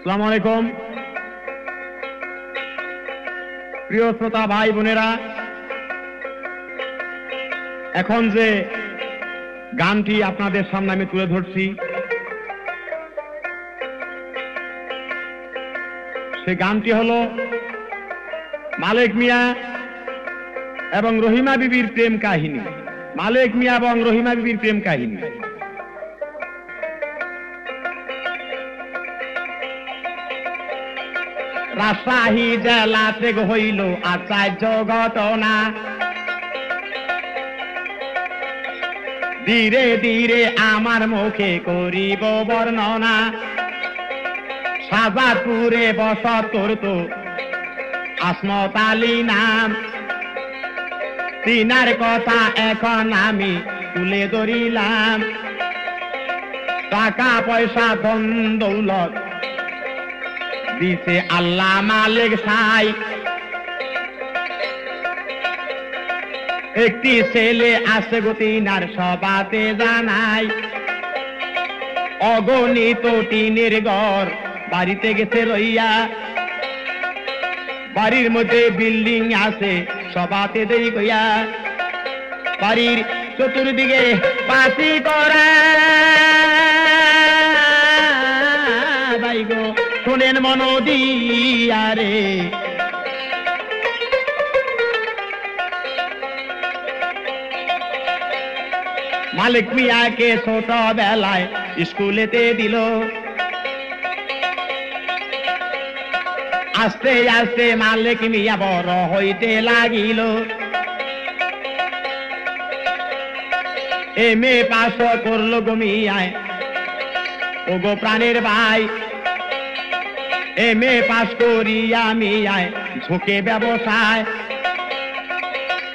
আসসালামু আলাইকুম প্রিয় শ্রোতা ভাই বোনেরা, এখন যে গানটি আপনাদের সামনে আমি তুলে ধরছি সে গানটি হলো মালেক মিয়া এবং রহিমা বিবির প্রেম কাহিনী। মালেক মিয়া এবং রহিমা বিবির প্রেম কাহিনী। রাজশাহী জেলাতে হইল আচার্য ঘটনা, ধীরে ধীরে আমার মুখে করিব বর্ণনা। সাজাদপুরে বসত করত আসমত আলী নাম, তিনার কথা এখন আমি তুলে ধরিলাম। টাকা পয়সা ধন দৌলত দিছে আল্লাহ মালিক সাই, একটি ছেলে আছে গো তিনার সবাতে জানাই। অগণিত টিনের ঘর বাড়িতে গেছে রইয়া, বাড়ির মধ্যে বিল্ডিং আছে সবাতে দেরি কইয়া। বাড়ির চতুর্দিকে পাশি করা ভাই গো শোনেন মনোদিয়া রে। মালিক মিয়াকে ছোট বেলায় স্কুলেতে দিল, আস্তে আস্তে মালিক মিয়া বড় হইতে লাগিল। এমএ পাস করলো গো মিয়ায় ও গো প্রাণের ভাই। এমএ পাস করিয়া মিয়ায় ঝুঁকে ব্যবসায়,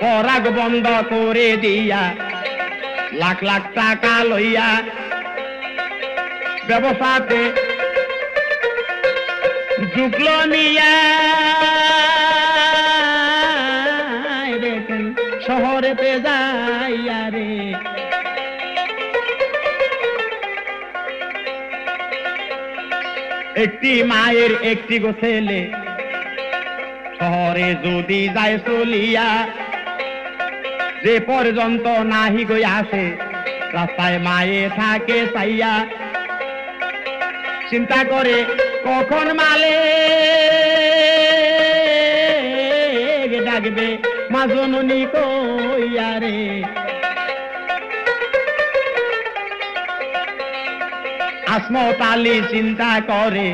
পরাগ বন্ধ করে দিয়া লাখ লাখ টাকা লইয়া ব্যবসাতে ঝুঁকল মিয়া। দেখেন শহরেতে যাইয়া রে, একটি মায়ের একটি গো ছেলে শহরে যদি যায় চলিয়া, যে পর্যন্ত নাহি গই আসে রাস্তায় মায়ে থাকে চাইয়া। চিন্তা করে কখন মালে ডাকবে মা জননী কইয়া রে। আসমত আলী চিন্তা করে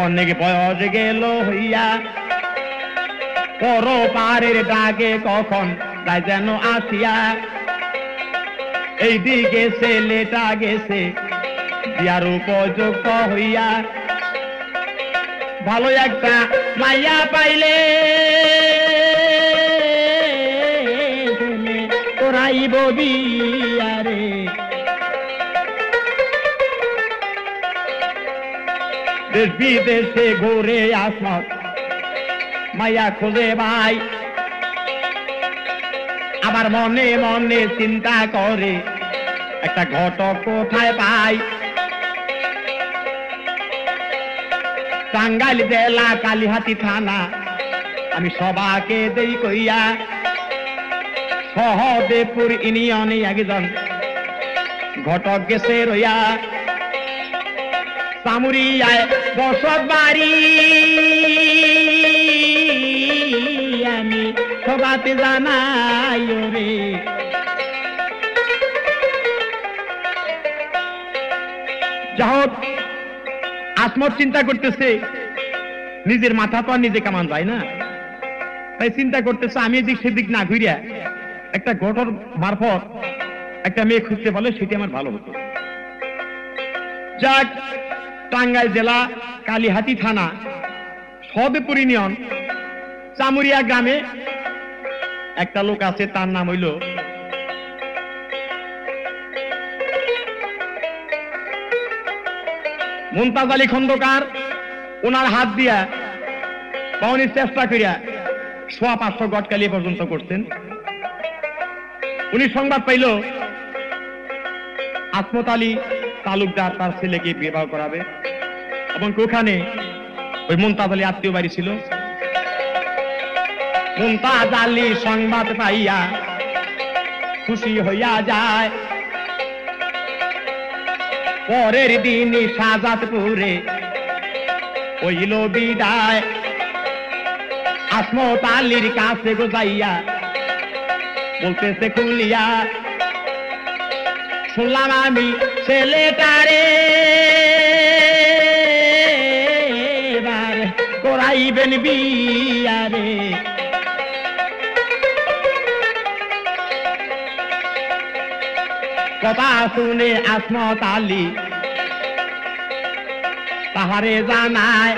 অনেক বয়স গেল হইয়া, পর পারের ডাকে কখন তাই যেন আসিয়া। এইদিকে ছেলেটা গেছে বিয়ার উপযুক্ত হইয়া, ভালো একটা মাইয়া পাইলে তোরাইব বিয়া রে। দেশ বিদেশে ঘুরে আসমত মাইয়া খোঁজে ভাই, আবার মনে মনে চিন্তা করে একটা ঘটক কোথায় পাই। টাঙ্গাইল জেলা কালিহাতি থানা আমি সবাকে দেই কইয়া, সহদেবপুর ইউনিয়নে একজন ঘটক গেছে রইয়া। সামুরিয়ায় বসত বাড়ি আমি সবাতে জানাই রে। যাহোক আসমত চিন্তা করতেছে নিজের মাথা তো আর নিজে কামান যায় না, তাই চিন্তা করতেছে আমি এদিক সেদিক না ঘুরিয়া একটা ঘটক মারফত একটা মেয়ে খুঁজতে পারলে সেটি আমার ভালো হতো। যাক, টাঙ্গাইল জেলা কালিহাতি থানা সহদেবপুর ইউনিয়ন চামুরিয়া গ্রামে একটা লোক আছে, তার নাম হইল মুমতাজ আলী খন্দকার। ওনার হাত দিয়া পাওয়ার চেষ্টা করিয়া ৫০০ গটকালি পর্যন্ত করতেন। উনি সংবাদ পাইল আসমত আলী তালুকদার তার ছেলেকে বিবাহ করাবে। এবং ওখানে ওই মুমতাজ আলী আত্মীয় বাড়ি ছিল। মুমতাজ আলী সংবাদ পাইয়া খুশি হইয়া যায়। পরের দিনই শাহজাদপুরে হইল বিদায়। আসমত আলীর কাছে গোজাইয়া বলতেছে খুলিয়া, শুনলাম আমি ছেলেটারে এবার করাইবেন বিয়ারে। কথা শুনে আসমত আলী তাহারে জানায়,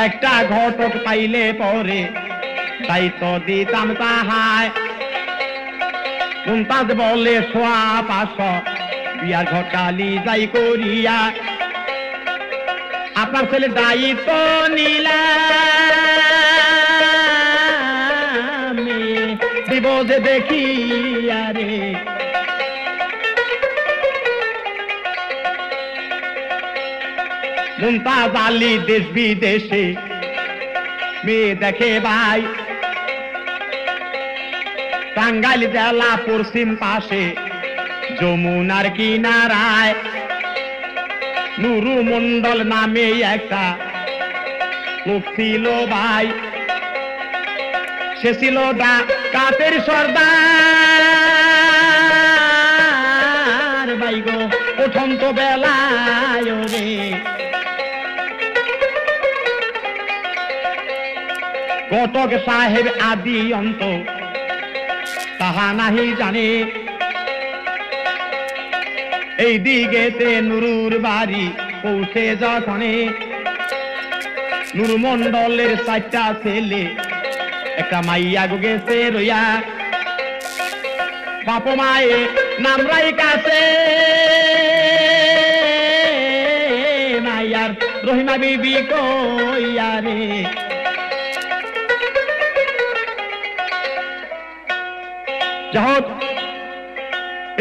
একটা ঘটক পাইলে পরে দায়িত্ব দিতাম তাহায়। মুমতাজ বলে সোয়া 500 বিয়ার ঘটালি যাই করিয়া, আপনার ছেলে দায়িত্ব নিলাম দিব যে দেখিয়া রে। মুমতাজ আলী দেশ বিদেশে মেয়ে দেখে ভাই। টাঙ্গাইল জেলা পশ্চিম পাশে যমুনার কিনারায় নুরু মন্ডল নামে একটা লোক ছিল ভাই। সে ছিল ডাকাতের সর্দার ভাই গো, প্রথম তো বেলায় রে। ঘটক সাহেব আদি অন্ত তাহা নাহি জানে, এই দিকেতে নুরুর বাড়ি পৌঁছে যখনে নুরু মন্ডলের 4টা ছেলে একটা মাইয়া গেছে রইয়া। বাপ মায়ে নামরাই কাছে মাইয়ার রহিমা বিবি কইয়া রে। যাহোক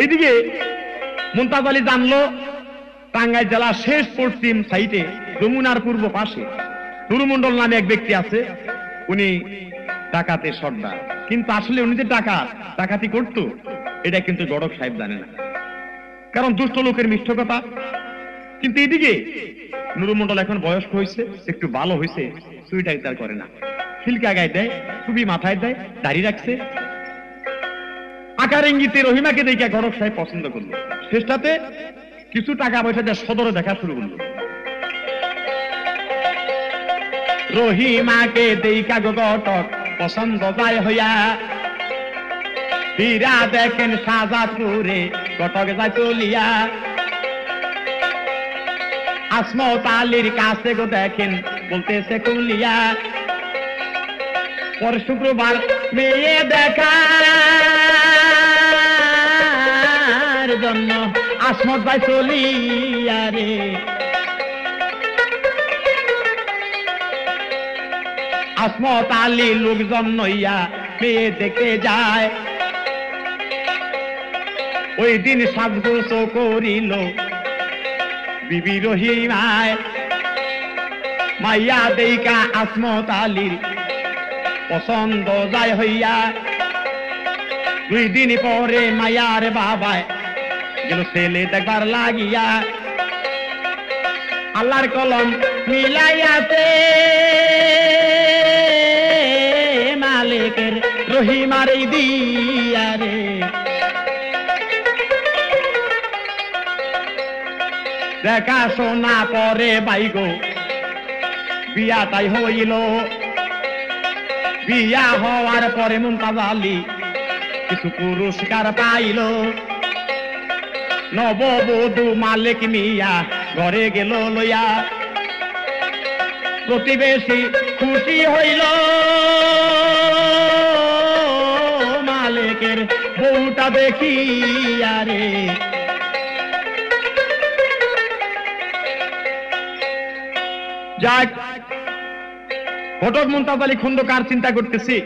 এইদিকে মুমতাজ আলী জানলো টাঙ্গাইল জেলার শেষ পশ্চিম সাইডে যমুনার পূর্ব পাশে নুরু মন্ডল নামে এক ব্যক্তি আছে। উনি ডাকাতের সর্দার, কিন্তু আসলে উনি যে ডাকাতি করতো এটা কিন্তু গড়ক সাহেব জানে না, কারণ দুষ্ট লোকের মিষ্ঠ কথা। কিন্তু এদিকে নুরু মন্ডল এখন বয়স্ক হয়েছে, একটু ভালো হয়েছে, সুইটার তার করে না, খিলকা গায়ে দেয়, টুপি মাথায় দেয়, দাড়ি রাখছে। আকার ইঙ্গিতে রহিমাকে দেখে গড়ক সাহেব পছন্দ করলো। শেষটাতে কিছু টাকা পয়সা দিয়ে সদরে দেখা শুরু করলো। রহিমাকে দেখা গটক পছন্দ যায় হইয়া, হীরা দেখেন শাহজাদপুরে গটক যায় চলিয়া। আসমত আলীর কাছে গো দেখেন বলতেছে কুলিয়া, পর শুক্রবার মেয়ে দেখার জন্য আসমত ভাই চলিয়া রে। আসমত আলী লোকজন নইয়া মেয়ে দেখতে যায়। ওই দিন সাজগোজ করিল বিবি রহিমায়, মাইয়া দেইকা আসমত আলীর পছন্দ যায় হইয়া। 2 দিন পরে মায়ার বাবায় গেল ছেলে দেখবার লাগিয়া। আল্লাহর কলম মিলাইয়াতে মালিকের রহিমার দিয়া রে। দেখা শোনা পরে বাইগো বিয়া তাই হইল। বিয়া হওয়ার পরে মুমতাজ আলী কিছু পুরস্কার পাইল। নববধূ মালিক মিয়া ঘরে গেল লইয়া। প্রতিবেশী খুশি হইল, মালিকের বউটা দেখিয়া রে। যাক, ঘটক মুমতাজ আলী খন্দকার চিন্তা করতেছি,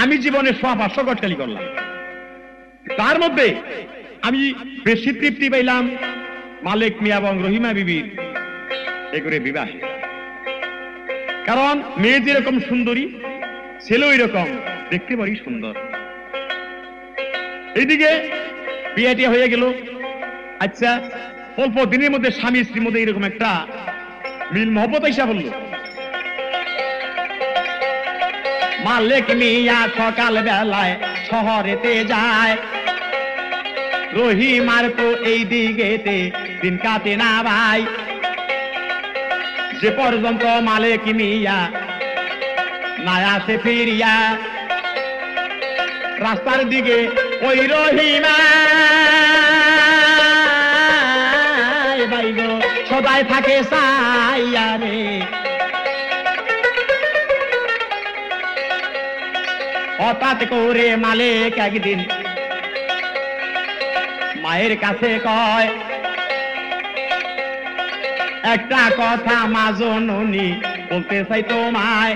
আমি জীবনে 500 গটকালি করলাম, তার মধ্যে আমি বেশি তৃপ্তি পাইলাম মালিক মিয়া এবং রহিমা বিবির এগুলো বিবাহ। কারণ মেয়ে যেরকম সুন্দরী, ছেলে ওই রকম দেখতে বড়ই সুন্দর। এইদিকে বিয়েটি হয়ে গেল। আচ্ছা, অল্প দিনের মধ্যে স্বামী স্ত্রীর মধ্যে এরকম একটা মিল মহব্বত আইসা বলল। মালিক মিয়া সকাল বেলায় শহরেতে যায়, রহিমার তো এই দিকেতে দিন কাটে না ভাই। যে পর্যন্ত মালিক মিয়া না আসে ফিরিয়া, রাস্তার দিকে ওই রহিমা বাইগো সদাই থাকে সাইয়া রে। হঠাৎ করে মালিক একদিন মায়ের কাছে কয়, একটা কথা মা জননী বলতে চাই তোমায়,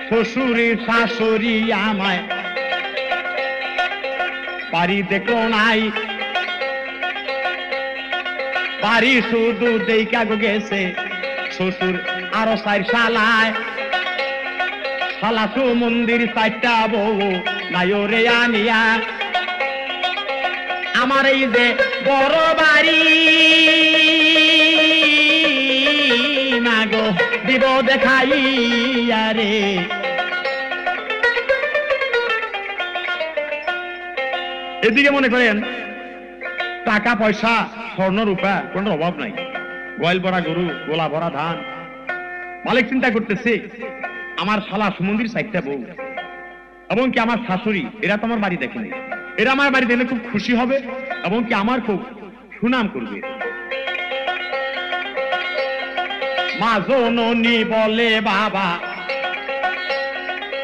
শ্বশুরি শাশুড়ি আমায় বাড়ি দেখো নাই, বাড়ি শুধু দেখা গেছে শ্বশুর আরো 4 শালায়, শালাসু মন্দির 4টা বউ নায়রে আনিয়া, আমার এই যে বড় বাড়ি মাগো দিব দেখাইয়া রে। এদিকে মনে করেন টাকা পয়সা স্বর্ণ রূপা কোন অভাব নাই, গোয়াল ভরা গরু, গোলা ভরা ধান। মালিক চিন্তা করতেছে আমার শালা সুমন্দির 4টা বউ এবং কি আমার শাশুড়ি, এরা তো আমার বাড়ি দেখেনি, এরা আমার বাড়ি দেখলে খুব খুশি হবে এবং কি আমার খুব সুনাম করবে। মা জননী বলে, বাবা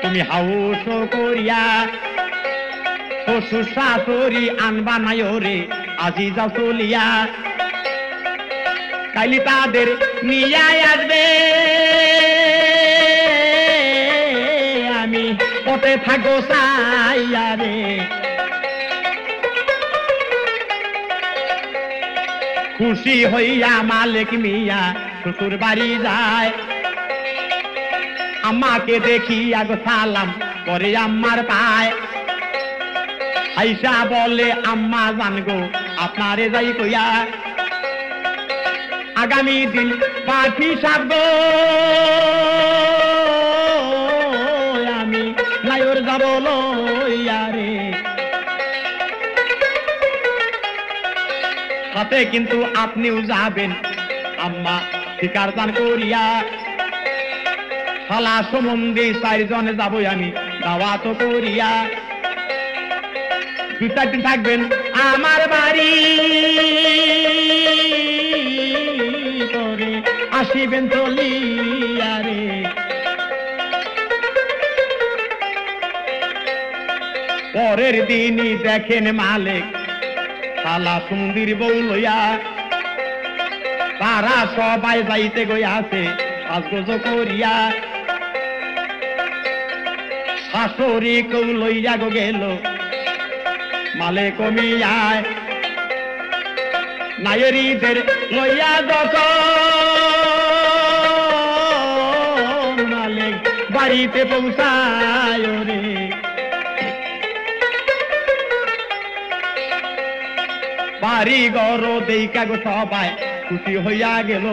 তুমি হাউস করিয়া শ্বশুর শাশুড়ি আনবা নাই রে আজি যা চলিয়া, কাইলি তাদের নিয়ে আসবে, আমি পথে থাকো চাইয়া রে। খুশি হইয়া মালিক মিয়া শ্বশুর বাড়ি যায়, আম্মাকে দেখি আগে সালাম করে আম্মার পায়, আইসা বলে আম্মা জানগো আপনারে যাই কইয়া, আগামী দিন পাঠি সাব আমি নায়র যাব লইয়া রে। সাথে কিন্তু আপনিও যাবেন আম্মা শিকার দান করিয়া, শালা সম্বন্ধে 4 জনে যাবো আমি দাওয়াত করিয়া, 2-4 দিন থাকবেন আমার বাড়ি করে আসিবেন চলিয়া রে। পরের দিনই দেখেন মালিক শালা সুমন্দির বউ লইয়া, তারা সবাই যাইতে গইয়াছে সাজগোজ করিয়া, শাশুড়ি কেউ লইয়া গো গেল মালিক মিয়ায়, নায়েরিদের লইয়া যখন মালিক বাড়িতে পৌঁছায় রে। বাড়ি ঘর দেইকা গো সবাই খুশি হইয়া গেল,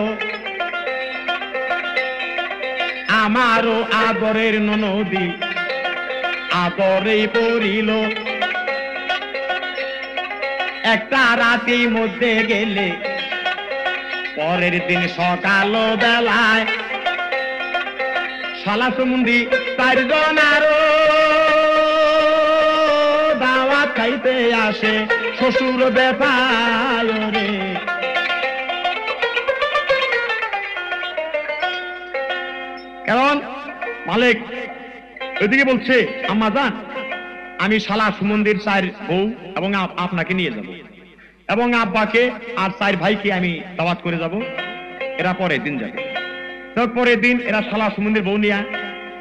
আমারও আদরের ননদি আদরে পড়িল, একটা রাতের মধ্যে গেলে পরের দিন সকাল বেলায় শালা সুমন্দি 4 জন আরো দাওয়াত খাইতে আসে শ্বশুর বেপায় রে। কারণ মালিক ওইদিকে বলছে আম্মা জান আমি শালা সুমন্দির 4 বউ এবং আপনাকে নিয়ে যাব এবং আব্বাকে আর 4 ভাইকে আমি দাওয়াত করে যাব, এরা পরের দিন যাবে। পরের দিন এরা শালা সুমন্দির বউ নিয়ে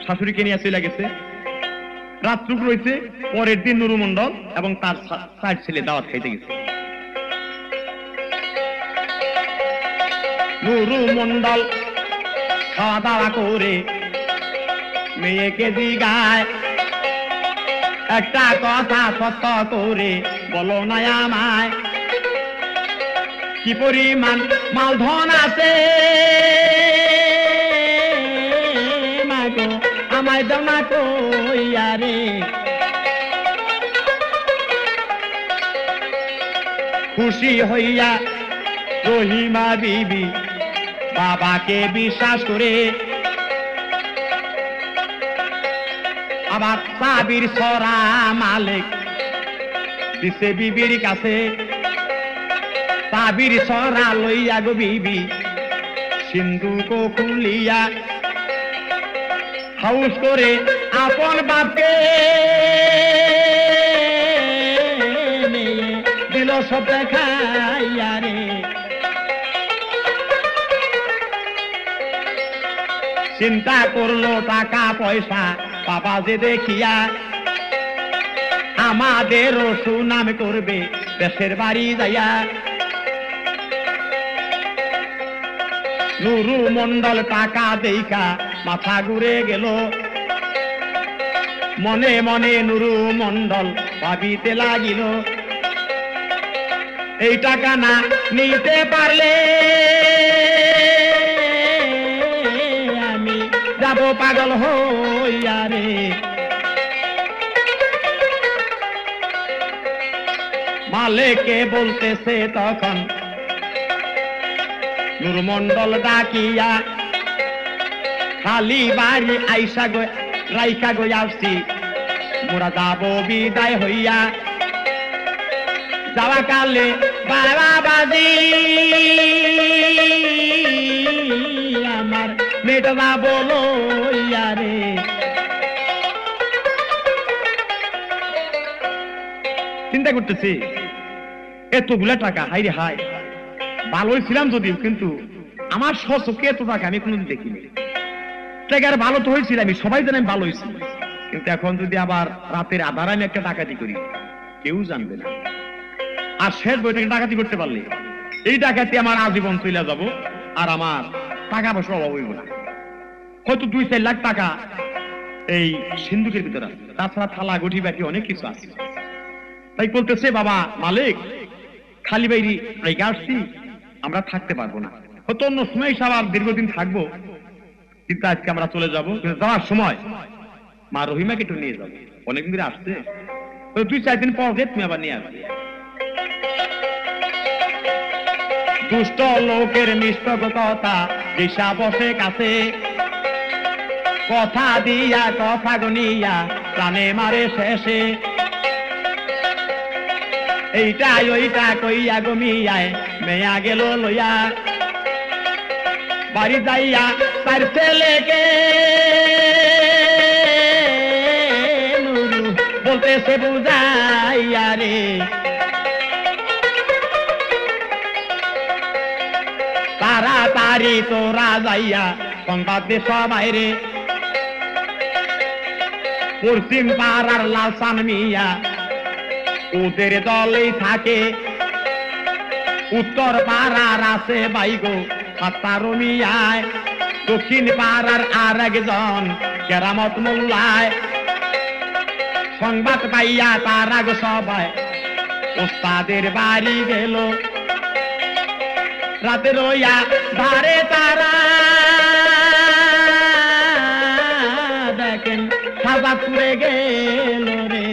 শাশুড়িকে নিয়ে চলে গেছে, রাত্রুক রয়েছে। পরের দিন নুরু মন্ডল এবং তার 4 ছেলে দাওয়াত খাইতে গেছে। নুরু মন্ডল খাওয়া দাওয়া করে মেয়েকে জিগায়, একটা কথা সত্য করে বলো না আমায়, কি পরিমাণ মালধন আছে মাগো আমায় দাও না কইয়া রে। খুশি হইয়া রহিমা বিবি বাবাকে বিশ্বাস করে আবার সাবির সরা মালিক দিছে বিবির কাছে, সাবির সরা লইয়া গো বিবি সিন্ধুক খুলিয়া হাউস করে আপন বাপকে দিল সব দেখাইয়া রে। চিন্তা করলো টাকা পয়সা বাবা যে দেখিয়া আমাদেরও সুনাম করবে দেশের বাড়ি যাইয়া। নুরু মন্ডল টাকা দেইখা মাথা ঘুরে গেল, মনে মনে নুরু মন্ডল ভাবিতে লাগিল, এই টাকা না নিতে পারলে আমি যাব পাগল হইয়া রে। মালিককে বলতেছে তখন নুরু মন্ডল ডাকিয়া, খালি বাড়ি আইসা রাইখা গই আসছি মোরা যাব বিদায় হইয়া। যাওয়া কালে বাবা বাজি আমার মেয়েটা না বলো রে। চিন্তা করতেছি এতগুলা টাকা, হাই রে হাই, ভালোই ছিলাম যদিও, কিন্তু আমার সচকে এত টাকা আমি কোনোদিন দেখিনি। টাকার ভালো তো হয়েছিল, আমি সবাই জানি আমি ভালো হয়েছি, কিন্তু এখন যদি আবার রাতের আধারে আমি একটা ডাকাতি করি কেউ জানবে না। আর শেষ বইটাকে ডাকাতি করতে পারলে এই ডাকাতি আমার আজীবন চলে যাব, আর আমার টাকা পয়সা অভাব হইব না। হয়তো 2-4 লাখ টাকা এই সিন্ধুকের ভিতরে আছে, তাছাড়া থালা গঠি বাকি অনেক কিছু আছে। তাই বলতেছে বাবা মালিক খালি বাইরি রেখে আসছি, আমরা থাকতে পারবো না, হয়তো অন্য সময় আবার দীর্ঘদিন থাকবো, কিন্তু আজকে আমরা চলে যাবো। যাওয়ার সময় মা রহিমাকে একটু নিয়ে যাবো, অনেকদিন ধরে আসছে, 2-4 দিন পর তুমি আবার নিয়ে আসবে। দুষ্ট লোকের মিষ্ট কথা দিশা বসে কাছে, কথা দিয়া কথা গনিয়া প্রাণে মারে শেষে, এইটাই ওইটা কইয়া গমিয়ায় মেয়া গেল লইয়া, বাড়ি যাইয়া তার ছেলেকে নুরু বলতেছে বুঝাইয়া রে। তাড়াতাড়ি তোরা যাইয়া সংবাদ দে সবাই রে, পশ্চিম পাড়ার লালসান মিয়া ওদের দলেই থাকে, উত্তর পাড়ার আছে বাইগো সাত্তার মিয়ায়, দক্ষিণ পাড়ার আর একজন কেরামত মোল্লায়। সংবাদ পাইয়া তারা গো সবাই ওস্তাদের বাড়ি গেল, রাতে রইয়া ধারে তারা দেখেন সাজা পুড়ে গেল রে।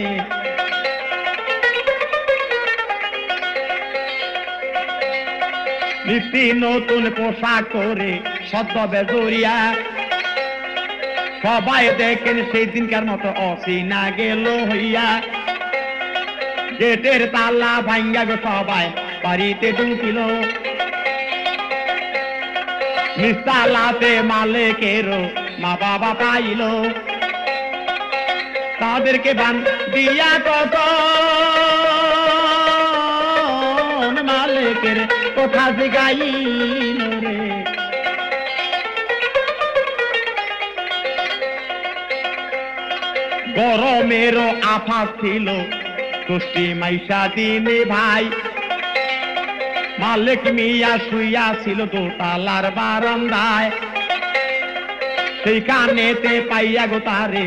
নিত্যি নতুন পোশাক করে সদ্য বেজরিয়া, সবাই দেখেন সেই দিনকার মতো অসিনা গেল হইয়া, গেটের তালা ভাঙ্গা গো সবাই বাড়িতে ঢুকিল, নিস্তালাতে মালিকেরও মা বাবা পাইল, তাদেরকে বান দিয়া কত মালিকের কথা শিখাইল রে। গরমেরও আফা ছিল, তুষ্টি মাইশা দিনে ভাই, মালিক মিয়া শুইয়া ছিল দোতলার বারান্দায়, সেই কানেতে পাইয়া গো তারে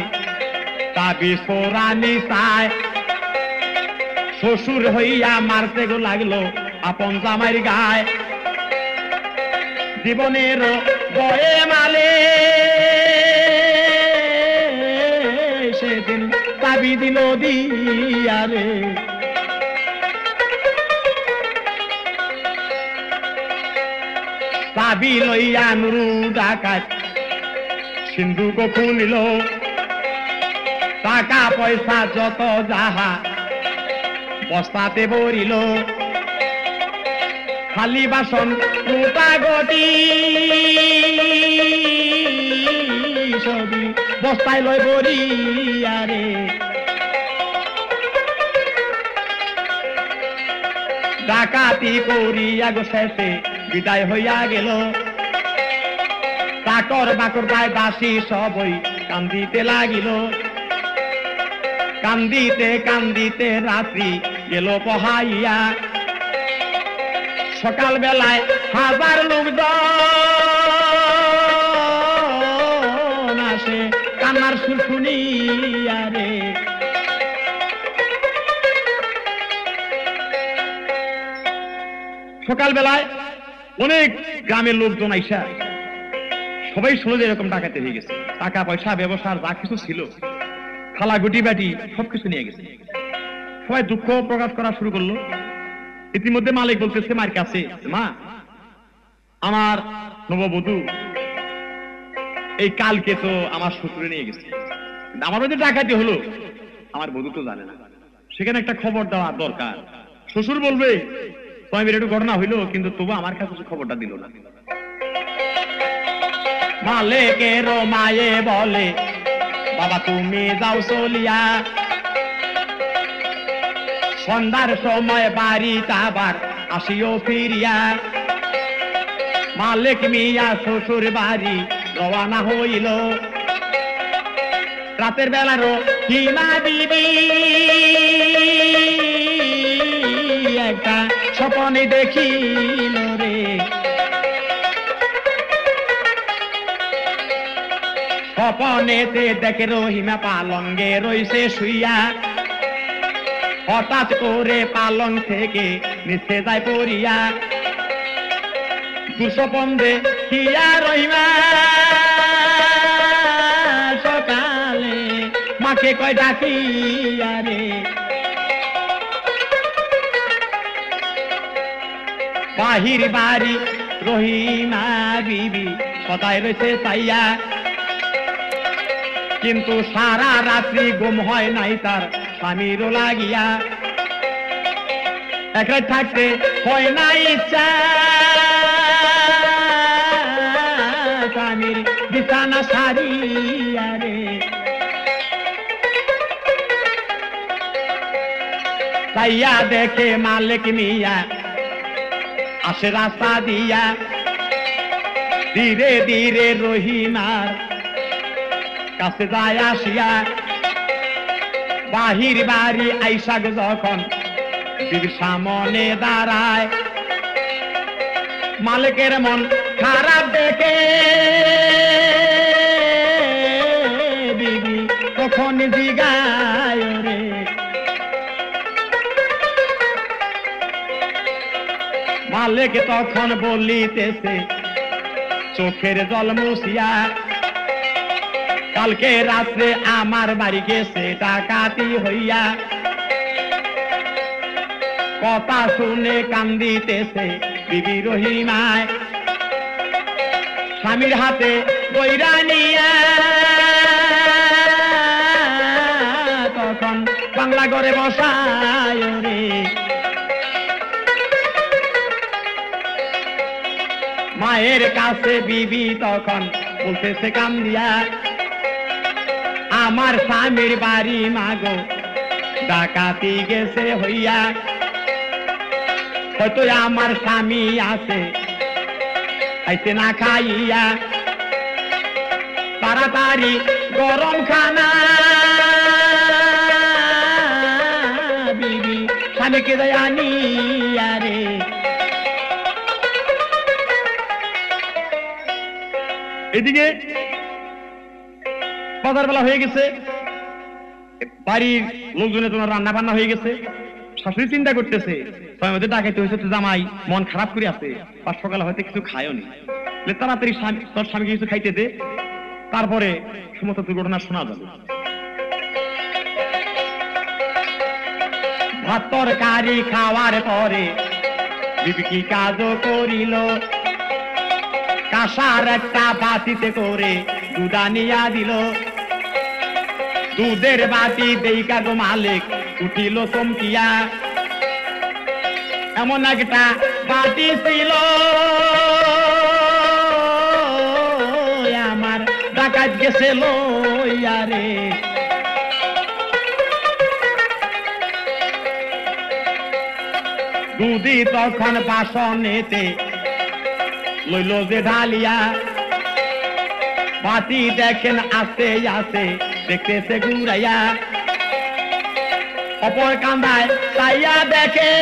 তাবিজ পরা নিশায়। শ্বশুর হইয়া মারতে গো লাগলো আপন জামাইর গায়, জীবনের বয়ে মালে সেদিন চাবি দিল দিয়ারে। চাবি লইয়া নুরু ডাকাত সিন্ধুক খুলিল, টাকা পয়সা যত যাহা বস্তাতে ভরিল, খালি বাসন গোটা গটি সবই বস্তায় লয় বরিয়ারে। ডাকাতি করিয়া গো শেষে বিদায় হইয়া গেল, চাকর বাকর গায়ে দাসী সবই কান্দিতে লাগিল। কান্দিতে কান্দিতে রাত্রি গেল পহাইয়া, সকাল বেলায় হাজার লোকজন আসে কান্নার সুর শুনিয়া রে। সকাল বেলায় অনেক গ্রামের লোকজন আইসা সবাই শুনলো যে এরকম ডাকাতি হয়ে গেছে, টাকা পয়সা ব্যবসার যা কিছু ছিল খালা গুটি বাটি সবকিছু নিয়ে গেছে। সবাই দুঃখ প্রকাশ করা শুরু করলো। ইতিমধ্যে মালিক বলতেছে মার কাছে, মা আমার নববধূ এই কালকে তো আমার শ্বশুরে নিয়ে গেছে, আমার মধ্যে ডাকাতি হলো, আমার বধূ তো জানে না, সেখানে একটা খবর দেওয়া দরকার। শ্বশুর বলবে তোমার একটু ঘটনা হইলো, কিন্তু তবু আমার কাছে খবরটা দিল না। মালিকের মায়ে বলে বাবা তুমি যাও চলিয়া, সন্ধ্যার সময় বাড়িতে আবার আসিও ফিরিয়া। মালিক মিয়া শ্বশুর বাড়ি রওনা হইল, রাতের বেলারও হিমা বিবি একটা স্বপ্নে দেখিল রে। স্বপনেতে দেখে রহিমা পালঙ্গে রইছে শুইয়া, হঠাৎ করে পালং থেকে নিচে যায় পড়িয়া। দুঃস্বপনে দেখিয়া রহিমা সকালে মাকে কয় ডাকিয়া রে। বাহির বাড়ি রহিমা বিবি সদাই রয়েছে চাইয়া, কিন্তু সারা রাত্রি ঘুম হয় নাই তার স্বামীরও লাগিয়া। একাই থাকতে হয় না ইচ্ছা, স্বামীর বিছানা সারিয়া রে। চাইয়া দেখে মালিক মিয়া আসে রাস্তা দিয়া, ধীরে ধীরে রহিমার কাছে যায় আসিয়া। বাহির বাড়ি আইসা যখন বিবির সামনে দাঁড়ায়, মালিকের মন খারাপ দেখে বিবি তখন জিগায় রে। মালিক তখন বলিতেছে চোখের জল মুছিয়া, কালকে রাত্রে আমার বাড়ি গেছে ডাকাতি হইয়া। কথা শুনে কান্দিতেছে বিবি রহিমায়, স্বামীর হাতে বইরা নিয়া তখন বাংলা ঘরে বসায় রে। মায়ের কাছে বিবি তখন বলতেছে কান্দিয়া, আমার স্বামীর বাড়ি মাগো ডাকাতি গেছে হইয়া। হয়তো আমার স্বামী আছে খাইতে না খাইয়া, তাড়াতাড়ি গরম খানা বিবি স্বামীকে দেয় আনিয়া রে। এদিকে বাজার বেলা হয়ে গেছে, বাড়ির লোকজনের জন্য রান্না বান্না হয়ে গেছে। শাশুড়ি চিন্তা করতেছে সময় মধ্যে ডাকাইতে হয়েছে, তো জামাই মন খারাপ করে আছে, বা সকালে হয়তো কিছু খায়ও নি, তাড়াতাড়ি তোর স্বামীকে কিছু খাইতে দে, তারপরে সমস্ত দুর্ঘটনা শোনা যাবে। ভাত তরকারি খাওয়ার পরে বিবি কি কাজও করিল, কাঁসার একটা বাটিতে করে দুধ আনিয়া দিল। দুধের বাটি দেইকা গো মালিক উঠিল চমকিয়া, এমন একটা বাটি ছিল আমার ডাকাত গেছে লইয়া রে। দুধি তখন বাসনেতে লইল যে ঢালিয়া, বাটি দেখেন আস্তে আস্তে দেখতেছে ঘুরাইয়া, অপর কান্দায় তাইয়া দেখে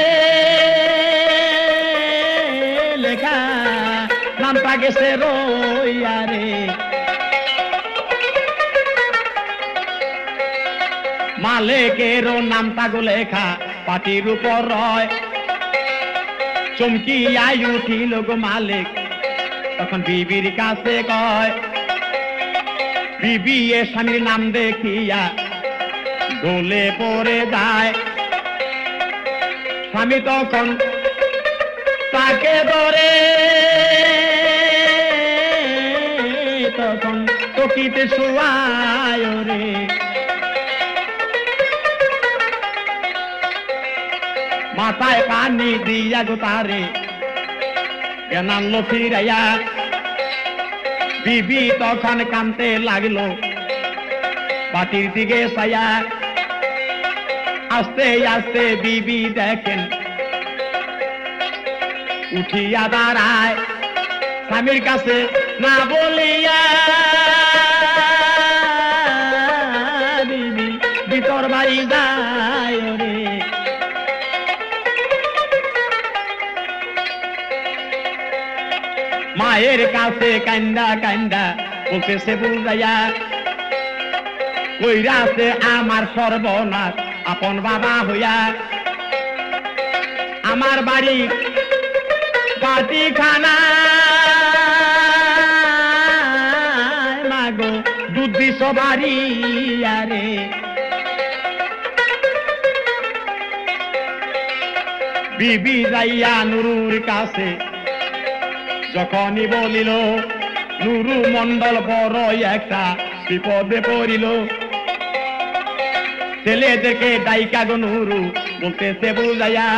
লেখা নামটা গেছে রইয়া রে। মালিকেরও নামটা গো লেখা পাটির উপর রয়। চমকিয়া উঠিল গো মালিক, তখন বিবির কাছে কয়, বিবি এ স্বামীর নাম দেখিয়া ঢলে পড়ে যায়। স্বামী তখন তাকে ধরে তখন চকিতে শোয়ায় রে। মাথায় পানি দিয়া গো তারে জ্ঞান আনলো ফিরাইয়া। বিবি তখন কানতে লাগলো বাটির দিকে ছায়া। আস্তে আস্তে বিবি দেখেন উঠিয়া দাঁড়ায়, স্বামীর কাছে না বলিয়া বিবি ভিতর বাড়ি যায় রে। মায়ের কাছে কান্দা কান্দা বলতেছে বুঝাইয়া, কইরাছে আমার সর্বনাশ আপন বাবা হইয়া। আমার বাড়ি পাটি খানা মাগো দুধ দিস বাড়ি আরে। বিবি যাইয়া নুরুর কাছে যখনই বলিল, নুরু মন্ডল বড় একটা বিপদে পড়িল। ছেলেদেরকে ডাইকা গো নুরু বলতেছে বুঝাইয়া,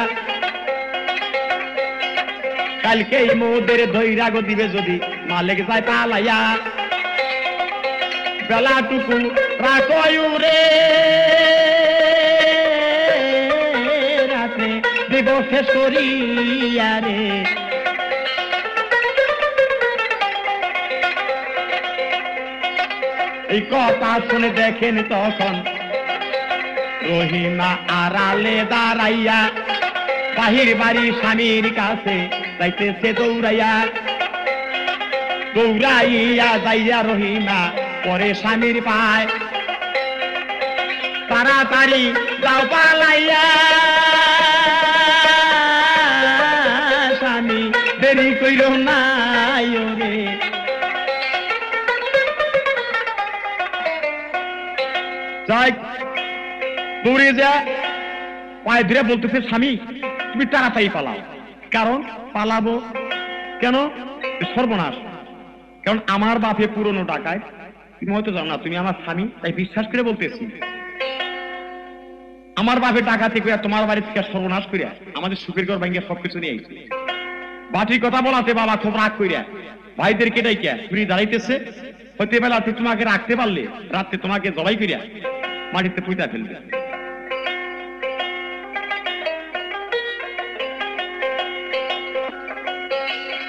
কালকেই মোদের ধৈরা গো দিবে যদি মালিক যায় পালাইয়া। বেলাটুকু রাখয়ু রে রাতে দিব শেষ করিয়া রে। এই কথা শুনে দেখেন তখন রহিমা আড়ালে দাঁড়াইয়া, বাহির বাড়ি স্বামীর কাছে যাইতেছে দৌড়াইয়া। দৌড়াইয়া যাইয়া রহিমা পরে স্বামীর পায়, তাড়াতাড়ি যাও পালাইয়া। স্বামী দেরি কইল নাই রে। দৌড়ে যা পায়ে ধরে বলতেছে, স্বামী তুমি তাড়াতাড়ি পালাও। কারণ পালাবো কেন? সর্বনাশ, কারণ আমার বাপে পুরনো ডাকায়, তুমি হয়তো জানো না, তুমি আমার স্বামী, তাই বিশ্বাস করে বলতেছি। আমার বাপে ডাকাতি করে তোমার বাড়ি থেকে সর্বনাশ করিয়া আমাদের সুখের ঘর ভাঙ্গিয়া সবকিছু নিয়ে আইছে। বাটির কথা বলাতে বাবা খুব রাগ করিয়া ভাইদেরকে ডাইকিয়া ঘুরি দাঁড়াইতেছে, হইতে বেলা তোমাকে রাখতে পারলে রাত্রে তোমাকে জবাই করিয়া মাটিতে পুঁতা ফেলবে।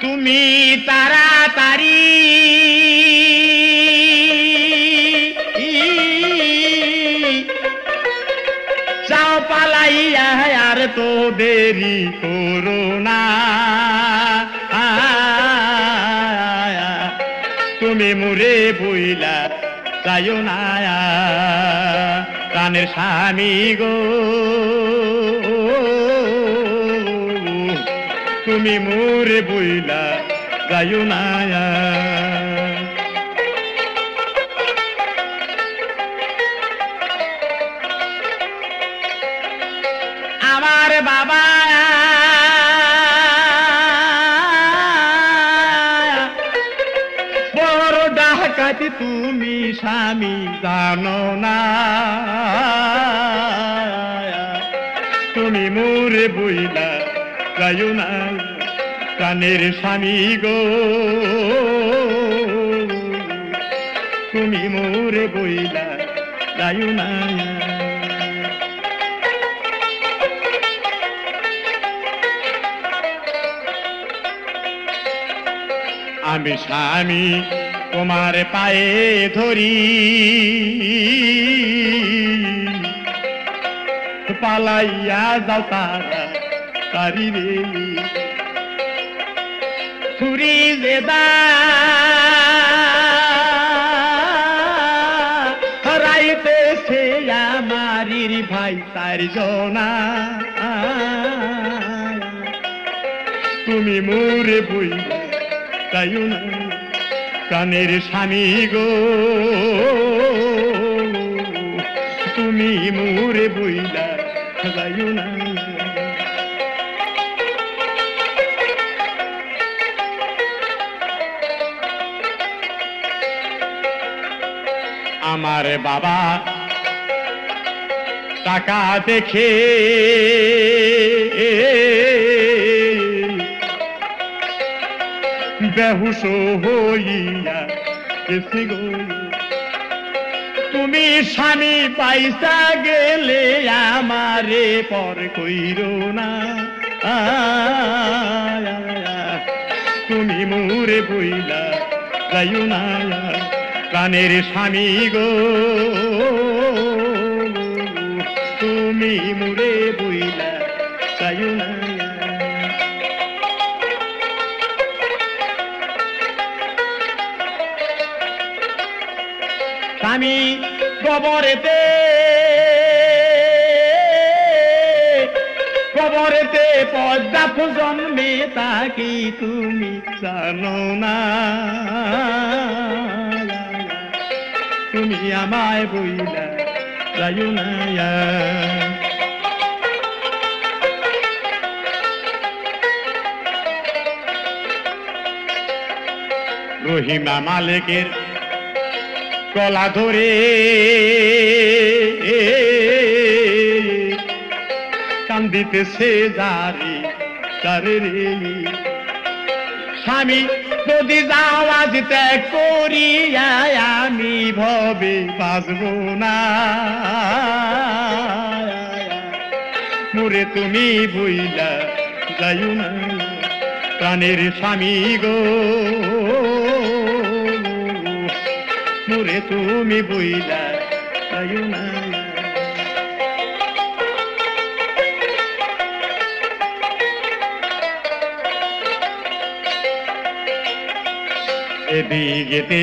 তুমি তাড়াতাড়ি চাও পালাইয়া, আর তো দেরি করো না। তুমি মুরে বইলা যাইও না প্রাণের স্বামী গো তুমি মুরে বইলা যাইও না আমার বাবা বড় ডাকাতি তুমি স্বামী জানো না তুমি মোরে বইলা যাইও না প্রাণের স্বামী গো তুমি মোরে বইলা যাইও না আমি স্বামী তোমার পায়ে ধরি পালাইয়া যাও তারা তারি রে ছুরি যে হারাইতেছে আমারির ভাই চারজনা তুমি মোরে বইলা যাইও না প্রাণের স্বামী গো তুমি মোরে বইলা যাইও না আমার বাবা টাকা দেখে বেহুশ হইয়া গেছি গো তুমি স্বামী পাইসা গেলে আমারে পর কইরো না তুমি মোরে বইলা যাইও না প্রাণের স্বামী গো তুমি মোরে বইলা যাইও না স্বামী কবরেতে পদ্মা জন্মে তাকি তুমি জানো না তুমি আমায় বইলা যাইও না রহিমা মালিকের গলা ধরে কান্দিতেছে যারে যারে রে স্বামী যদি যাওয়াজ ত্যাগ করিয়া আমি ভবে বাঁচব না মোরে তুমি বইলা যাইও না প্রাণের স্বামী গো মোরে তুমি বইলা যাইও না এদিকেতে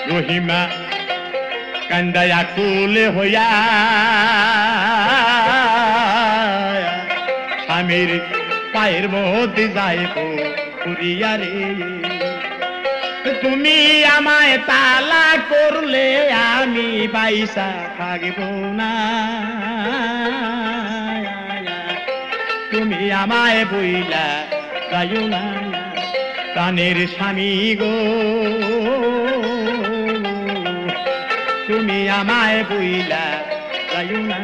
রহিমা কান্দায়া কুলে হইয়া স্বামীর পায়ের মধ্যে যাইব পুরিয়া রে তুমি আমায় তালা করলে আমি বাইসা থাকব না তুমি আমায় বইলা যাইও না প্রাণের স্বামী গো তুমি আমায় বইলা যাইও না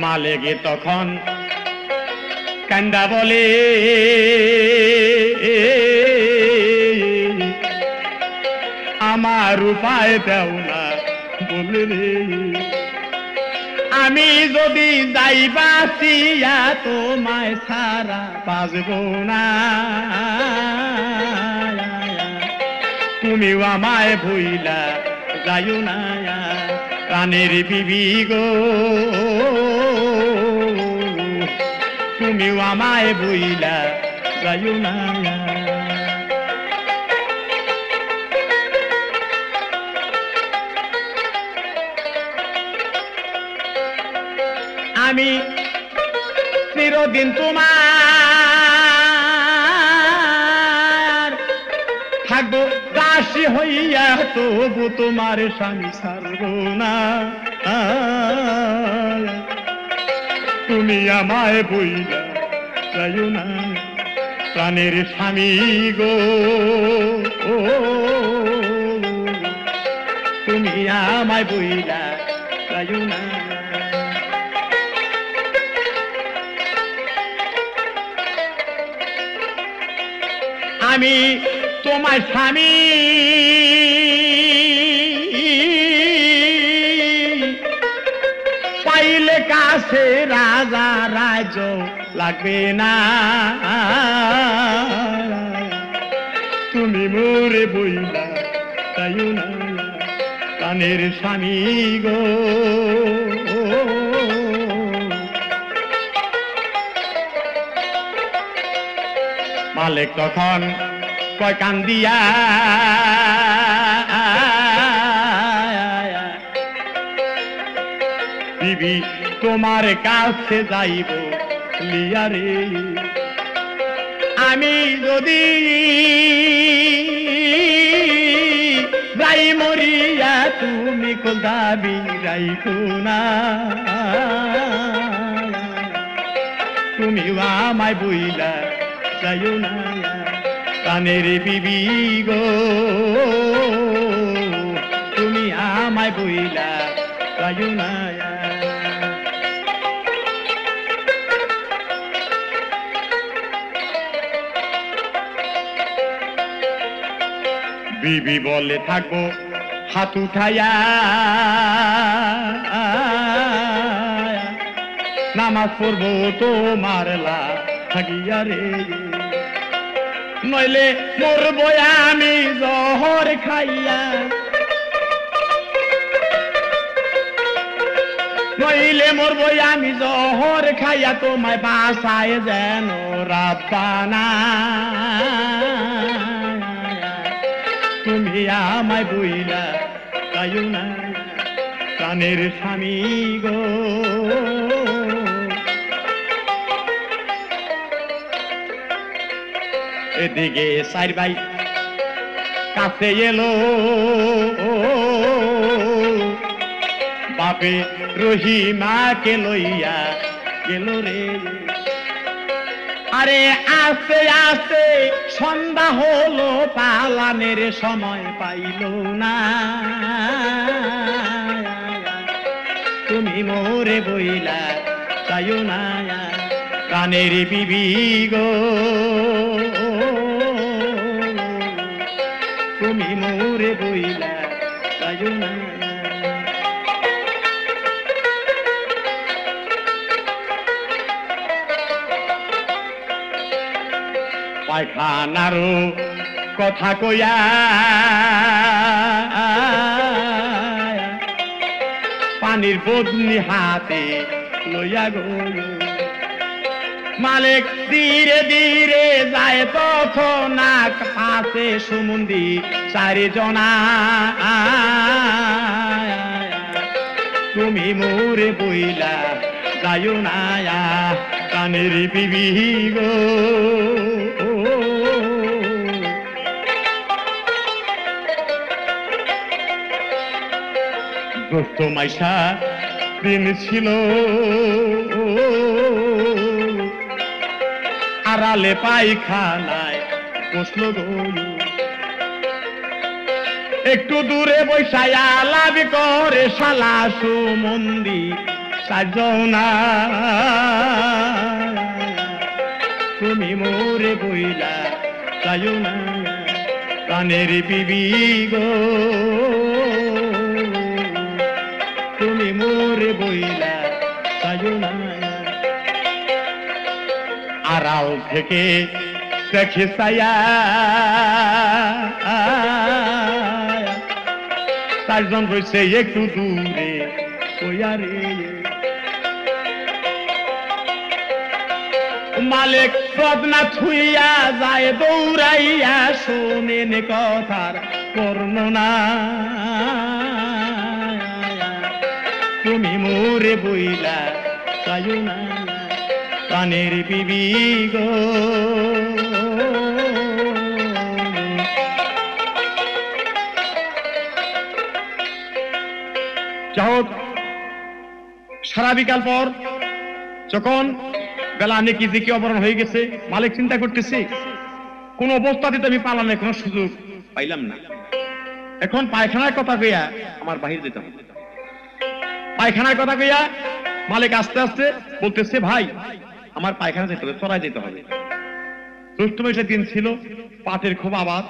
মালেকে তখন কান্দা বলে আমার উপায় দেও না বলে রে আমি যদি যাইবাসিয়া তোমায় ছাড়া বাঁচব না তুমিও আমায় ভুইলা যাইও না প্রাণের বিবি গো তুমিও আমায় বইলা যাইও না আমি চিরদিন তোমার থাকবো দাসী হইয়া তবু তোমার স্বামী ছাড়ব না তুমি আমায় বইলা যাইও না প্রাণের স্বামী গো তুমি আমায় বইলা যাইও না আমি তোমার স্বামী পাইলে কাছে রাজা রাজ্য লাগবে না তুমি মোরে বইলা যাইও না প্রাণের স্বামী গো মালিক তখন কয় কান্দিয়া বিবি তোমার কাছে যাইব লিয়ারে আমি যদি যাই মরিয়া তুমি কোদাবি রাইতো না তুমি আমায় বইলা যাইও না প্রাণের বিবি গো তুমি আমায় বইলা যাইও না বিবি বলে থাকবো হাত উঠাইয়া নামাজ পড়বো তোমার লাগিয়া রে নইলে মরবো আমি জহর খাইয়া নইলে মরবো আমি জহর খাইয়া তোমায় বাসায় যেন রাব্বানা তুমি আমায় বইলা যাইও না প্রাণের স্বামী গো এদিকে চার ভাই কাছে এলো বাপে রহিমাকে লইয়া গেল রে আরে আস্তে আস্তে সন্ধ্যা হলো পালানের সময় পাইল না তুমি মোরে বইলা যাইও না প্রাণের বিবি গো তুমি মোরে বইলা যাইও না পায়খানারও কথা কইয়া পানির বদনি হাতে লইয়া গো মালিক ধীরে ধীরে যায় তখন কাছে সুমন্দি চারিজনা তুমি মোরে বইলা যাইও না প্রাণের বিবি গো দোস্ত মাইশা দিন ছিল আড়ালে পায়খানায় বসলো গো একটু দূরে বৈশায়া লাভ করে শালা সুমন্দি সাজনা তুমি মোরে বইলা যাইও না প্রাণের বিবি গো তুমি মোরে বইলা যাইও না আড়াল থেকে দেখে ছায়া চারজন রয়েছে একটু দূরে ওয়ারে মালিক বদনা থুইয়া যায় দৌড়াইয়া শোনেন কথার বর্ণনা তুমি মোরে বইলা চাইও না প্রাণের বিবি গো যাহোক সারা বিকাল পর যখন বেলা নেকি দিকে অবরণ হয়ে গেছে মালিক চিন্তা করতেছে কোন অবস্থাতে আমি পালানোর কোনো সুযোগ পাইলাম না এখন পায়খানার কথা কইয়া আমার বাহির যেতে হবে পায়খানার কথা কইয়া মালিক আস্তে আস্তে বলতেছে ভাই আমার পায়খানা যেতে হবে চড়াই যেতে হবে জ্যৈষ্ঠ মাসের দিন ছিল পাটের খুব আবাদ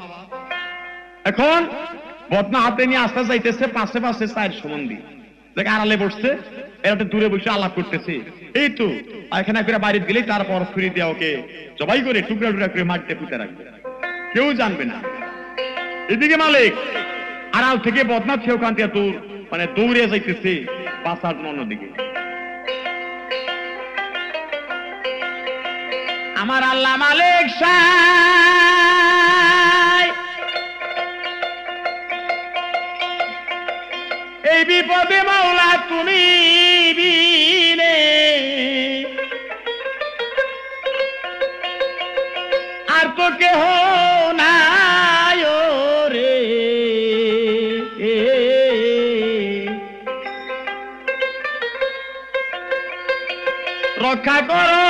এখন বদনা হাতে নিয়ে আস্তে যাইতেছে পাশে পাশে চায়ের সম্বন্ধী দেখ আড়ালে বসছে এরা দূরে বসে আলাপ করতেছে এই তো পায়খানা করে বাইরে গেলেই তারপর ছুরি দিয়ে ওকে জবাই করে টুকরা টুকরা করে মাটিতে পুঁতে রাখবে কেউ জানবে না এদিকে মালিক আড়াল থেকে বদনা সেওখান থেকে তোর মানে দৌড়ে যাইতেছে বাসার জন্য অন্যদিকে আমার আল্লাহ মালিক এই বিপদে মাওলা তুমি বিনে আর তো কেহ নাই রে রক্ষা করো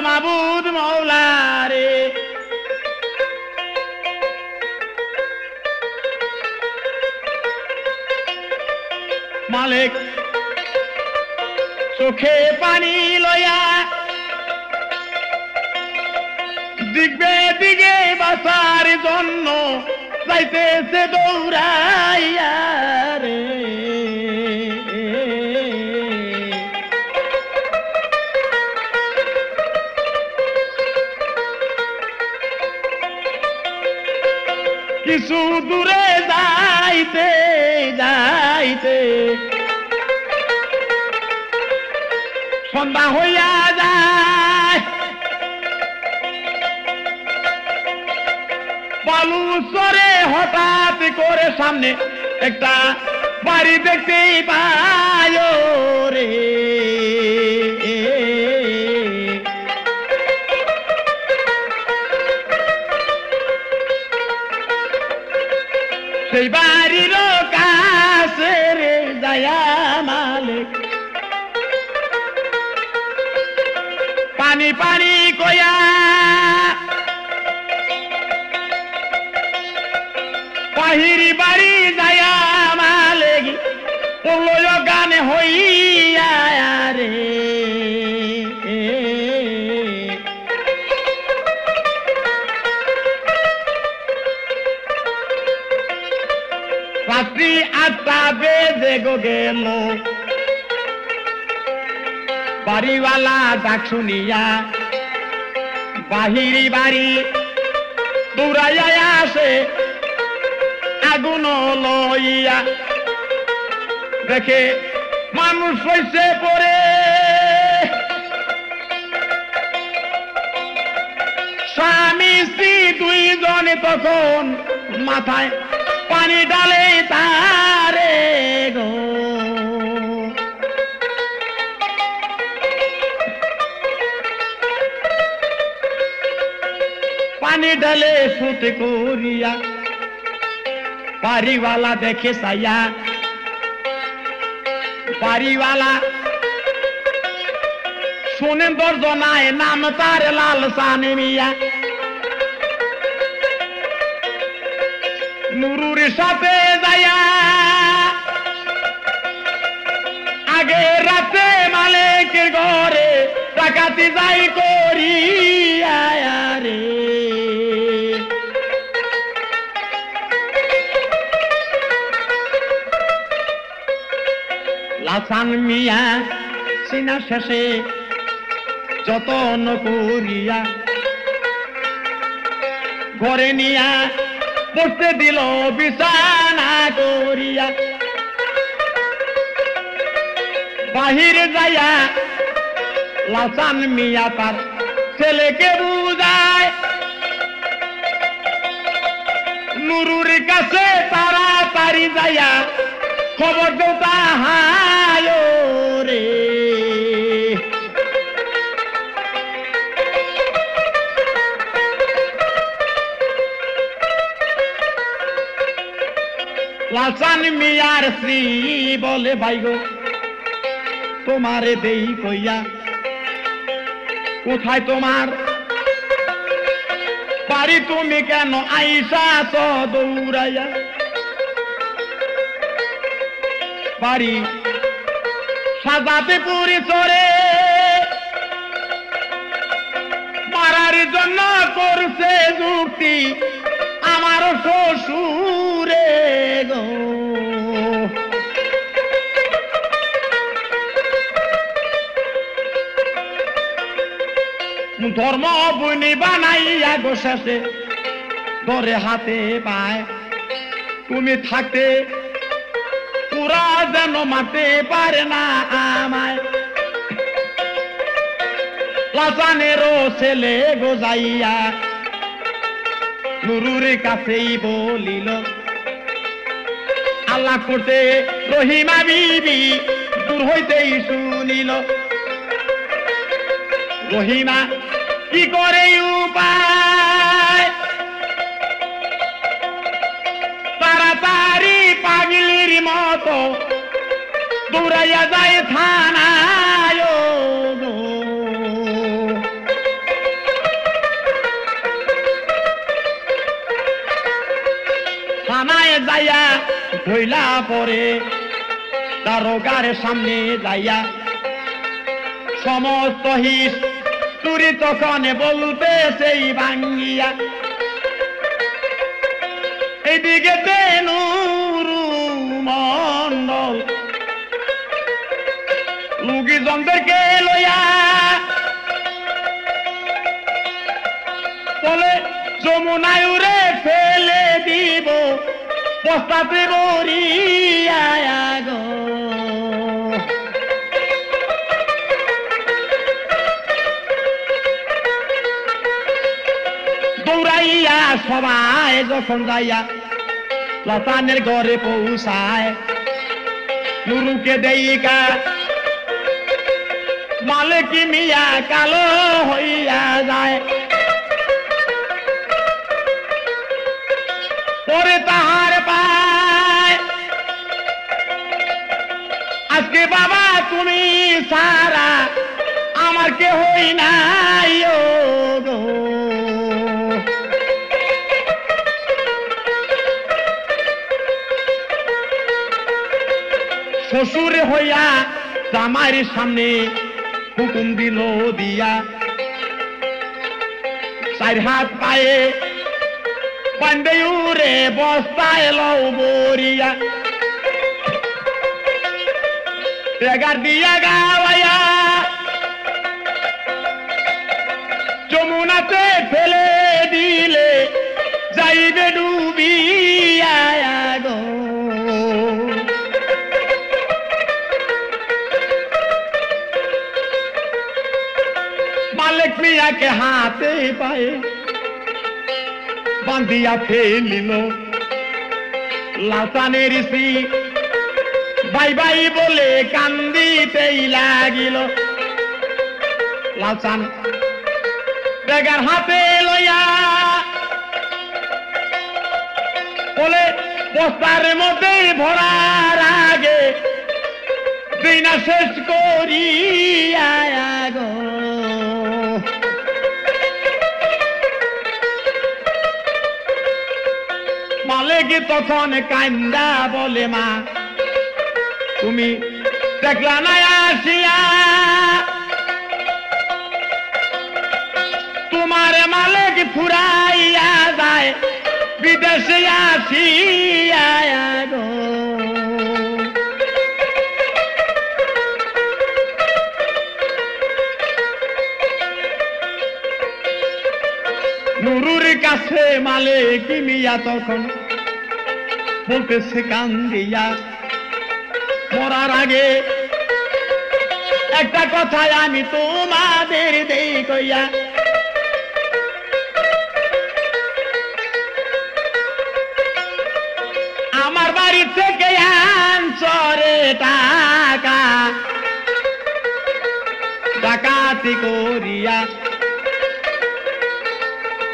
মাবুদ মাওলা রে মালিক চোখে পানি লয়া দিগবে দিগে বাঁচার জন্য যাইতেছে দৌড়াইয়া রে কিছু দূরে যাইতে যাইতে সন্ধ্যা হইয়া যায় বালু সরে হঠাৎ করে সামনে একটা বাড়ি দেখতেই পায় রে সেই বাড়ির কাছে রে যায়া মালিক পানি পানি কয়া বাহিরি বাড়ি যায়া মালিক পড়ল গানে হইয়া রে রাত্রি 8টা বেজে গেল বাড়িওয়ালা ডাক শুনিয়া বাহিরি বাড়ি দৌড়াইয়া আসে আগুন লইয়া দেখে মানুষ হইছে পরে স্বামী স্ত্রী দুইজনে তখন মাথায় পানি ডালে তারে গো পানি ডালে ফুটে করিয়া বাড়িওয়ালা দেখে সাইয়া বাড়িওয়ালা শোনেন দর্জনায় নাম তার লাল সানে মিয়া নুরুর সাথে যায়া আগে রাতে মালিকের ঘরে ডাকাতি যাই করিয়া রে লাসান মিয়া সিনা শেষে যতন করিয়া ঘরে নিয়া বসতে দিল বিছানা করিয়া বাহিরে যাইয়া লাসান মিয়া তার ছেলেকে বুঝায় নুরুর কাছে তাড়াতাড়ি যাইয়া খবর দেও তাহায় রে লাসান মিয়ার স্ত্রী বলে ভাই গো তোমারে দেই কইয়া কোথায় তোমার বাড়ি তুমি কেন আইসা তো দৌড়াইয়া বাড়ি সাজাতে পুরি চরে মারার জন্য করছে যুক্তি আমার শ্বশুরে গো ধর্ম বনি বানাইয়া গো শেষে ধরে হাতে পায় তুমি থাকতে পুরা যেন মারতে পারে না আমায় লাসানেরও ছেলে গো যাইয়া নুরুর কাছেই বলিল আল্লাহ করতে রহিমা বিবি দূর হইতেই শুনিল রহিমা কি করে উপায় তাড়াতাড়ি পাগলির মতো দৌড়াইয়া যায় থানায় থানায় যাইয়া ধইলা পরে দারোগার সামনে যাইয়া সমস্ত হিস চুরি তখন বলতে সেই ভাঙ্গিয়া এদিকে নুরু মন্ডল লুকিজনদেরকে লইয়া বলে যমুনায় উড়ে ফেলে দিব পস্তাতে মরিয়া গো দৌড়াইয়া সবাই যখন যাইয়া লাসানের ঘরে পৌঁছায় নুরুকে দেইকা মালিক মিয়া কালো হইয়া যায় পরে তাহার পায় আজকে বাবা তুমি সারা আমার কে হই নাই গো শ্বশুর হইয়া জামাইর সামনে হুকুম দিল দিয়া চার হাত পায়ে পান্ডে উড়ে বস্তায় লও বরিয়া টেগার দিয়া গাওয়াইয়া যমুনাতে ফেলে দিলে যাইবে ডুবিয়া গো মালিক মিয়াকে হাতে পায়ে বান্ধিয়া ফেলিল লাসানের স্ত্রী ভাই ভাই বলে কান্দিতেই লাগিল লাসান বেগার হাতে লইয়া বলে বস্তার মধ্যে ভরার আগে দিনা শেষ করিয়া গো মালিক তখন কান্দা বলে মা তুমি দেখলা না আসিয়া তোমার মালিক ফুরাইয়া যায় বিদেশে আসিয়া গো নুরুর কাছে মালিক মিয়া তখন বলতেছে কান্দিয়া মরার আগে কয়েকটা কথা আমি তোমাদের দেই কইয়া, আমার বাড়ি থেকে আনছরে টাকা ডাকাতি করিয়া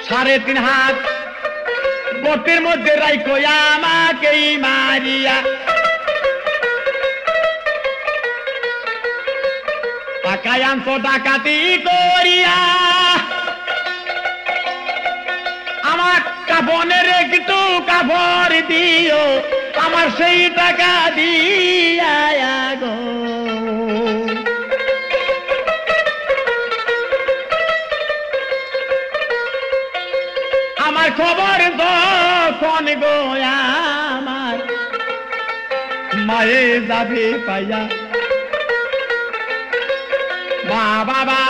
3.5 হাত বটের মধ্যে রাইখো আমাকেই মারিয়া, টাকায় আনছো ডাকাতি করিয়া, আমার কাফনের একটু কাপড় দিও, আমার সেই টাকা দিয়া গো। আমার খবর তখন গো আমার মায়ে যাবে পাইয়া, মা বাবা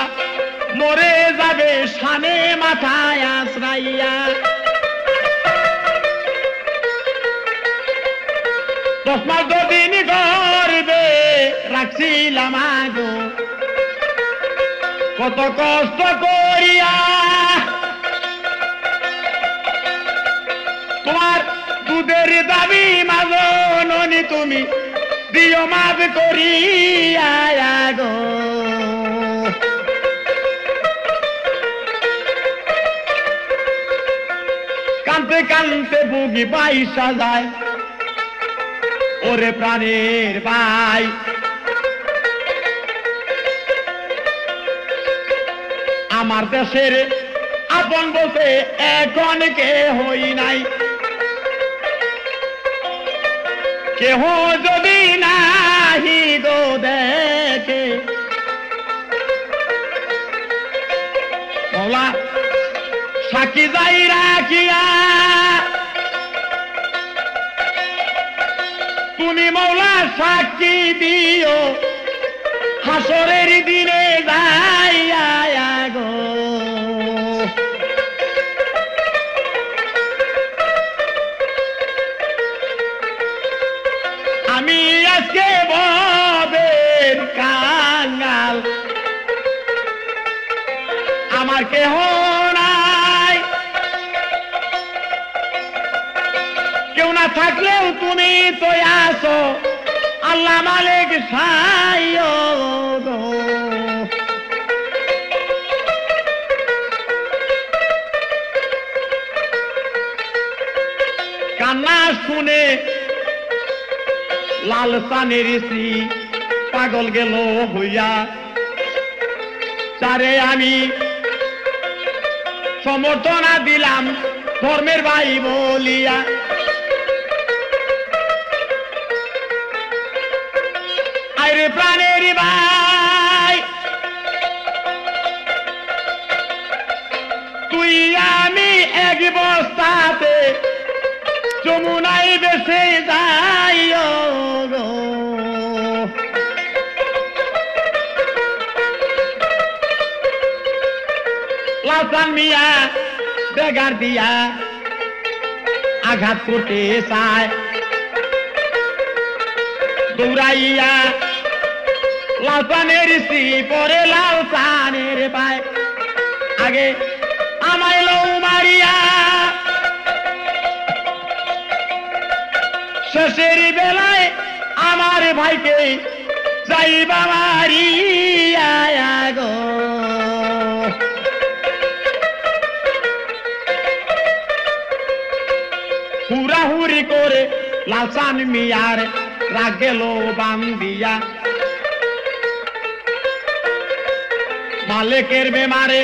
মরে যাবে সানে মাথায় আশ্রাইয়া, 10 মাস 2 দিন গর্বে রাখছিলাম আগো, কত কষ্ট করিয়া, তোমার দুধের দাবি মাজননি তুমি দিও মাফ করিয়া গো। কানতে কানতে বুগি পয়সা যায়, ওরে প্রাণের ভাই আমার দেশের আপন বলতে এখন কে হই নাই, কেহ যদি নাহি গো দেখে, মৌলা সাক্ষী যাই রাখিয়া, তুমি মৌলা সাক্ষী দিও হাসরের দিনে যাইয়া গো। আমি আজকে ববের কাঙ্গাল, আমার কেহ নাই, কেউ না থাকলেও তুমি তো আসো আল্লাহ মালিক সাইয়ো গো। কান্না শুনে লাল সানের স্ত্রী পাগল গেল হইয়া, তারে আমি সমর্থনা দিলাম ধর্মের ভাই বলিয়া, আরে প্রাণের ভাই তুই আমি এক বস্তাতে যমুনায় বেসে যাই গো। লাসান মিয়া বেগার দিয়া আঘাত করতে চায়, দৌড়াইয়া লাসানের স্ত্রী পরে লাসানের পায়, আগে আমায় লৌ মারিয়া, শেষের বেলায় আমার ভাইকে যাইবা মারিয়া গো। হুড়াহুড়ি করে লাসান মিয়ার রাগ গেল বান্দিয়া, মালিকের বেমারে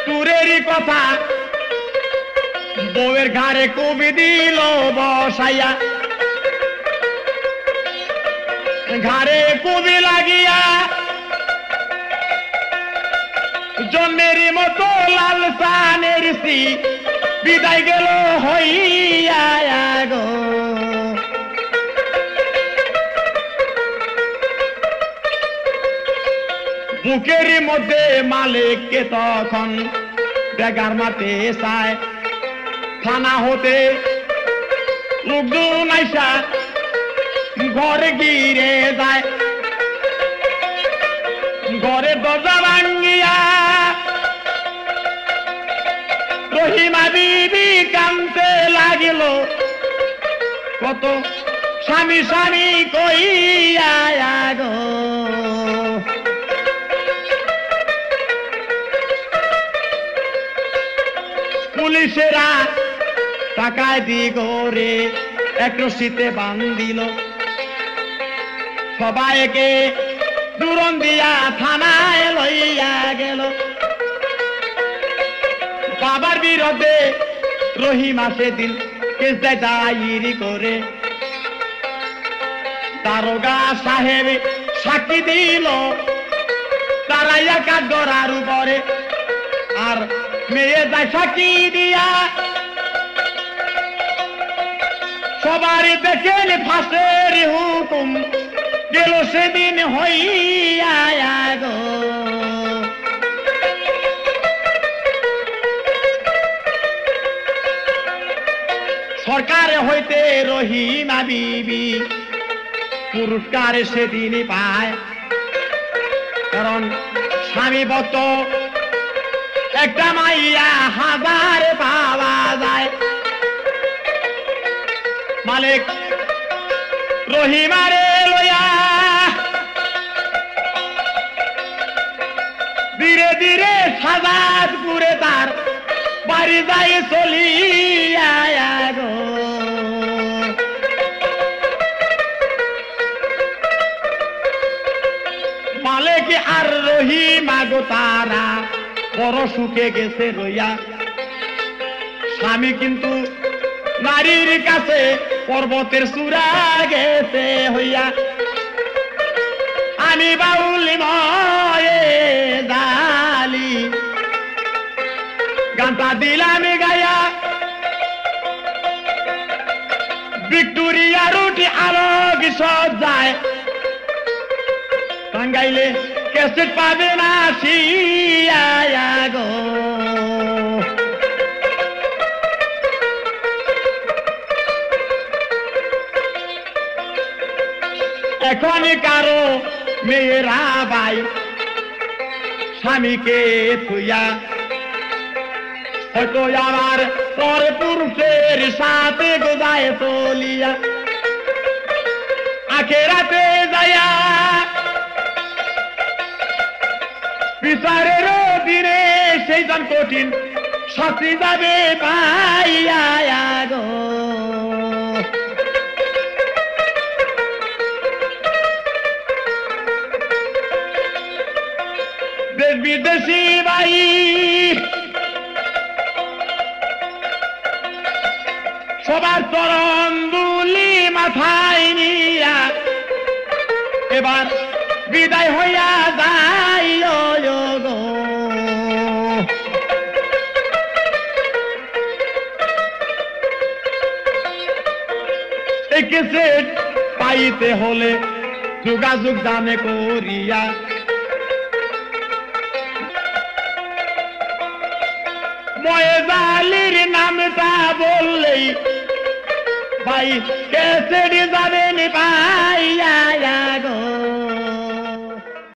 তুরেরই কথা বউয়ের ঘাড়ে কবি দিল বসাইয়া, ঘাড়ে কবি লাগিয়া জন্মেরই মতো লাল সানের স্ত্রী বিদায় গেল হইয়া গো। বুকের মধ্যে মালিককে তখন বেগার মাতে চায়, থানা হতে লোকজন আইসা ঘরে গিরে যায়, গেল কত স্বামী স্বামী কইয়া গো পুলিশেরা টাকায় দি করে এক রশিতে বান্ধিল সবাইকে দুরন দিয়া থানায় লইয়া গেল বাবার বিরুদ্ধে রহিমা সেদিন কেস দেয় ডায়েরি করে দারোগা সাহেব সাক্ষী দিল তারাইয়া কাঠগড়ার উপরে আর মেয়ে যায় সাক্ষী দিয়া সবারই দেখেন ফাঁসের হুকুম গেল সেদিন হইয়া গো সরকার হইতে রহিমা বিবি পুরস্কার সেদিনই পায় কারণ স্বামী বত একটা মাইয়া হাজার পাওয়া যায় মালিক রহিমারে লইয়া ধীরে ধীরে সাজাদপুরে তার বাড়ি যায় চলিয়া গো মালিক আর রহিমা গো তারা বড় সুখে গেছে রইয়া স্বামী কিন্তু নারীর কাছে পর্বতের চূড়া গেছে হইয়া আমি বাউলি ময়ে দালি গানটা দিলাম গায়া ভিক্টোরিয়া রুটি আলোক সজ্জায় টাঙ্গাইলে ক্যাসেট পাবে না শিয়া গো এখন কারো মেয়েরা ভাই স্বামীকে থুইয়া হয়তো আমার পর পুরুষের সাথে গোদায় চলিয়া আখেরাতে যাইয়া বিচারের দিনে সেই জন কঠিন শাস্তি যাবে পাইয়া গো দেশ বিদেশি ভাই সবার চরণ দুলি মাথায় নিয়া এবার বিদায় হইয়া যায় গো এই কেসেট পাইতে হলে যোগাযোগ জানে করিয়া ময়েজালির নামটা বললেই ভাই কেসেট যাবেন পাইয়া গো